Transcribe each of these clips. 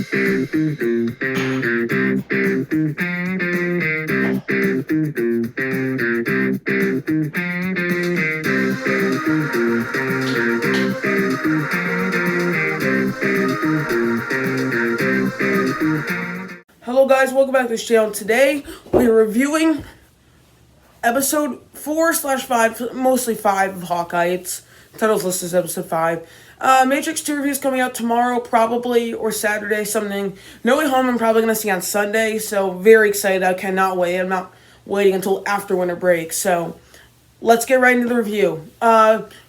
Hello guys, welcome back to this channel. Today we're reviewing episode 4/5, mostly 5 of Hawkeye. It's title's listed as episode 5. Matrix 2 reviews coming out tomorrow, probably, or Saturday, something. No Way Home I'm probably going to see on Sunday, so very excited. I cannot wait. I'm not waiting until after winter break, so let's get right into the review.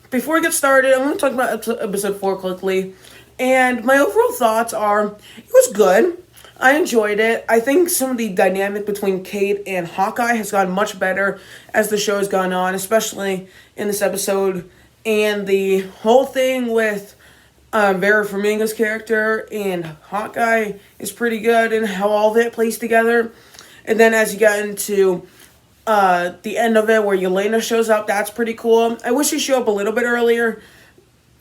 Before we get started, I'm going to talk about episode 4 quickly, and my overall thoughts are, it was good. I enjoyed it. I think some of the dynamic between Kate and Hawkeye has gotten much better as the show has gone on, especially in this episode. And the whole thing with Vera Farmiga's character and Hawkeye is pretty good, and how all that plays together. And then as you get into the end of it, where Yelena shows up, that's pretty cool. I wish she showed up a little bit earlier,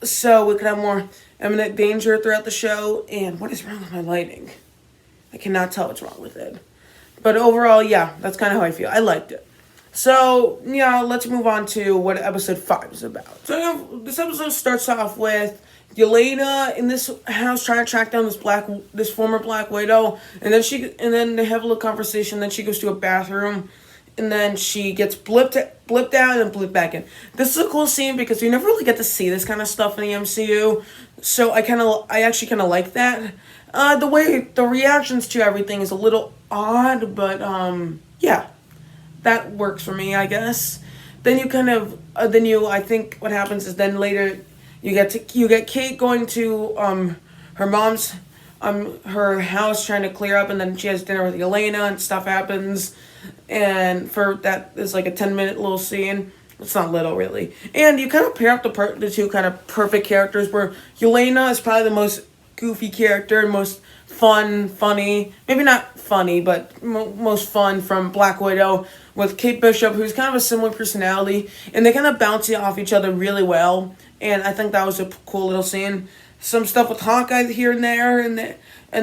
so we could have more imminent danger throughout the show. And what is wrong with my lighting? I cannot tell what's wrong with it. But overall, yeah, that's kind of how I feel. I liked it. So, yeah, let's move on to what episode 5 is about. So, this episode starts off with Yelena in this house trying to track down this former Black Widow. And then they have a little conversation. Then she goes to a bathroom. And then she gets blipped out and blipped back in. This is a cool scene because we never really get to see this kind of stuff in the MCU. So I actually kind of like that. The way the reactions to everything is a little odd, but yeah, that works for me, I guess. Then I think what happens is then later you get Kate going to her mom's her house trying to clear up, and then she has dinner with Yelena and stuff happens, and for that is like a 10-minute little scene. It's not little, really. And you kind of pair up the two kind of perfect characters, where Yelena is probably the most goofy character and most funny, maybe not funny, but most fun from Black Widow, with Kate Bishop, who's kind of a similar personality, and they kind of bounce off each other really well, and I think that was a cool little scene. Some stuff with Hawkeye here and there, and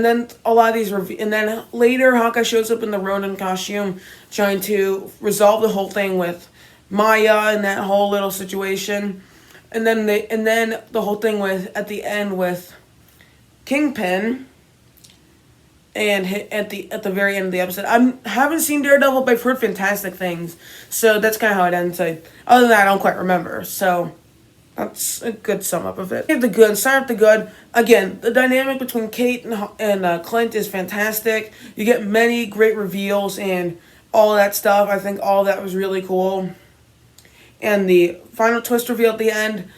then a lot of these and then later Hawkeye shows up in the Ronin costume, trying to resolve the whole thing with Maya and that whole little situation, and then the whole thing at the end with Kingpin, and at the very end of the episode. I haven't seen Daredevil, but I've heard fantastic things, so that's kind of how it ends. Other than that, I don't quite remember, so that's a good sum up of it. Start with the good. Again, the dynamic between Kate and Clint is fantastic. You get many great reveals and all that stuff. I think all that was really cool. And the final twist reveal at the end,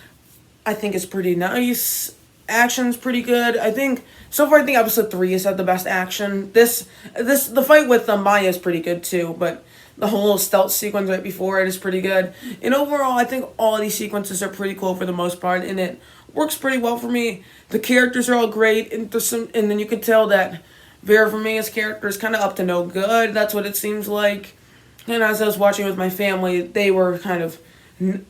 I think is pretty nice. Action's pretty good. I think episode 3 has had the best action. The fight with Maya is pretty good too, but the whole little stealth sequence right before it is pretty good. And overall, I think all of these sequences are pretty cool for the most part, and it works pretty well for me. The characters are all great, and then you can tell that Vera Farmiga's character is kind of up to no good. That's what it seems like. And as I was watching with my family, they were kind of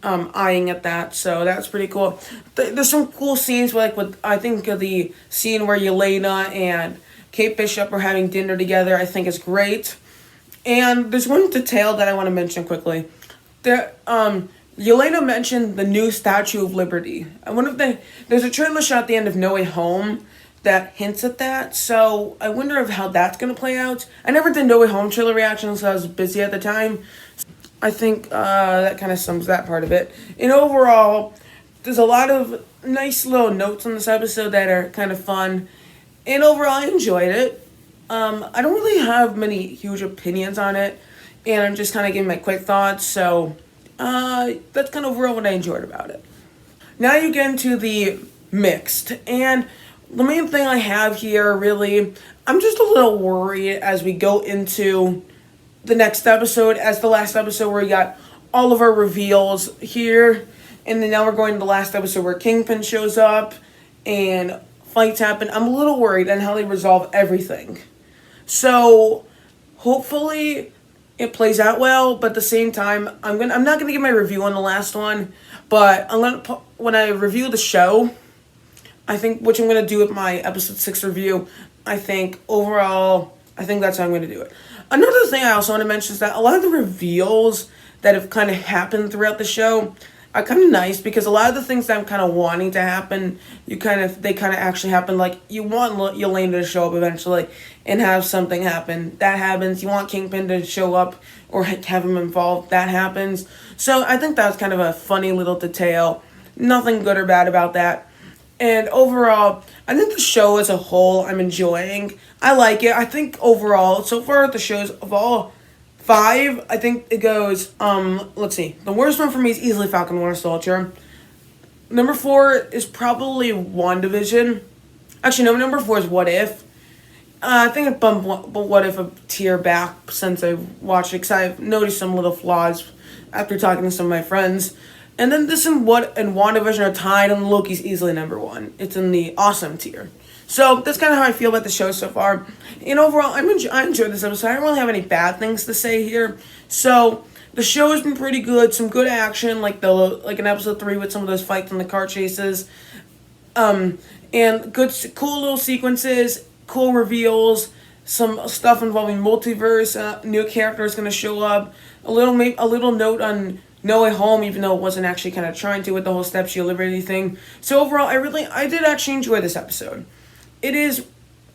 eyeing at that, so that's pretty cool. There's some cool scenes, I think the scene where Yelena and Kate Bishop are having dinner together, I think is great. And there's one detail that I want to mention quickly. Yelena mentioned the new Statue of Liberty. I wonder if there's a trailer shot at the end of No Way Home that hints at that, so I wonder how that's going to play out. I never did No Way Home trailer reactions, so I was busy at the time. I think that kind of sums that part of it. And overall, there's a lot of nice little notes on this episode that are kind of fun. And overall, I enjoyed it. I don't really have many huge opinions on it, and I'm just kind of giving my quick thoughts. So that's kind of overall what I enjoyed about it. Now you get into the mixed. And the main thing I have here, really, I'm just a little worried as we go into the next episode, as the last episode where we got all of our reveals here, and then now we're going to the last episode where Kingpin shows up and fights happen. I'm a little worried on how they resolve everything. So hopefully it plays out well, but at the same time, I'm not gonna give my review on the last one, but when I review the show, I think, which I'm going to do with my episode 6 review. I think overall, I think that's how I'm going to do it. Another thing I also want to mention is that a lot of the reveals that have kind of happened throughout the show are kind of nice, because a lot of the things that I'm kind of wanting to happen, they kind of actually happen. Like, you want Yelena to show up eventually and have something happen. That happens. You want Kingpin to show up or have him involved. That happens. So I think that was kind of a funny little detail. Nothing good or bad about that. And overall, I think the show as a whole, I'm enjoying. I like it. I think overall, so far the shows of all 5, I think it goes, let's see. The worst one for me is easily Falcon Winter Soldier. Number 4 is probably WandaVision. Actually, no, number 4 is What If. I think I bumped What If a tier back since I watched it, because I've noticed some little flaws after talking to some of my friends. And then this and WandaVision are tied, and Loki's easily number 1. It's in the awesome tier. So that's kind of how I feel about the show so far. And overall, I enjoyed this episode. I don't really have any bad things to say here. So the show has been pretty good. Some good action, like in episode 3 with some of those fights and the car chases. And cool little sequences, cool reveals, some stuff involving multiverse. New characters going to show up. A little note on No Way Home, even though it wasn't actually kind of trying to with the whole Step Shield Liberty thing. So overall, I did actually enjoy this episode. It is,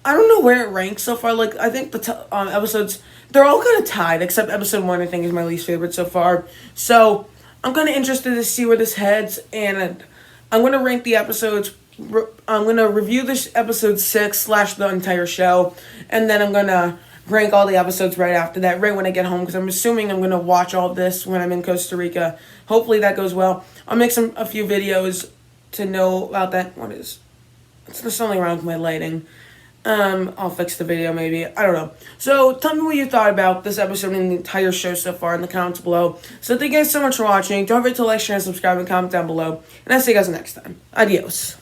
I don't know where it ranks so far. Like, I think the episodes, they're all kind of tied, except episode 1 I think is my least favorite so far. So I'm kind of interested to see where this heads, and I'm going to rank the episodes. I'm going to review this episode 6 / the entire show, and then I'm going to rank all the episodes right after that, right when I get home, because I'm assuming I'm going to watch all of this when I'm in Costa Rica. Hopefully that goes well. I'll make a few videos to know about that. What is? It's something wrong with my lighting. I'll fix the video maybe. I don't know. So tell me what you thought about this episode and the entire show so far in the comments below. So thank you guys so much for watching. Don't forget to like, share, and subscribe, and comment down below. And I'll see you guys next time. Adios.